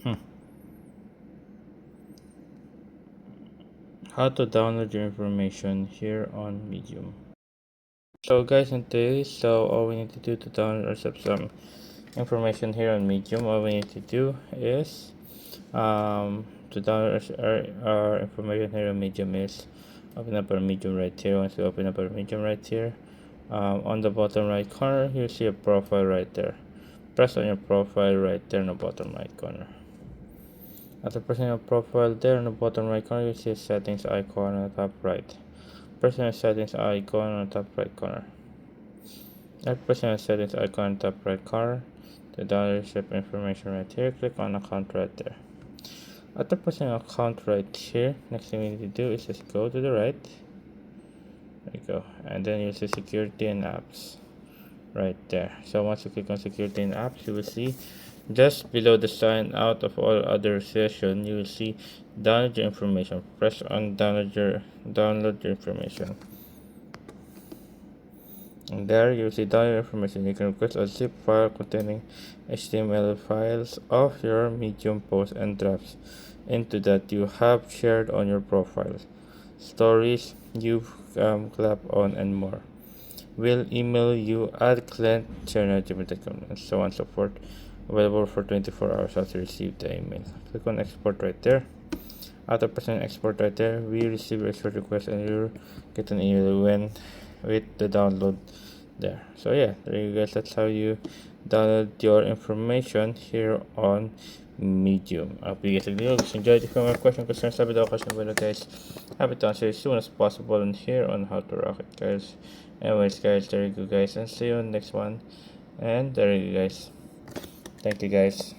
Hmm. How to download your information here on Medium. So guys, in today's all we need to do to download ourselves some information here on Medium, all we need to do is to download our information here on Medium is open up our Medium right here. Once you open up our Medium right here, on the bottom right corner you'll see a profile right there. Press on your profile right there in the bottom right corner. After pressing your profile there in the bottom right corner, you'll see a settings icon on the top right. Press on the settings icon on the top right corner. After pressing the settings icon on the top right corner, the download information right here, click on account right there. After pressing account right here, next thing we need to do is just go to the right. There you go. And then you'll see security and apps right there. So once you click on security and apps, you will see just below the sign out of all other session, you will see download your information. Press on download your information. And there you will see download information. You can request a zip file containing HTML files of your Medium posts and drafts into that you have shared on your profile, stories you've clapped on, and more. We'll email you at client@gmail.com and so on and so forth. Available for 24 hours after you receive the email. Click on export right there. After pressing export right there, we receive your export request and you'll get an email when with the download there. So yeah, there you guys. That's how you download your information here on Medium. I hope you guys enjoyed. If you have more questions, concerns, sabi daw question below guys. Happy to answer as soon as possible and here on How to Rock It guys. Anyways guys, there you go guys, and see you on the next one. And there you go guys. Thank you guys.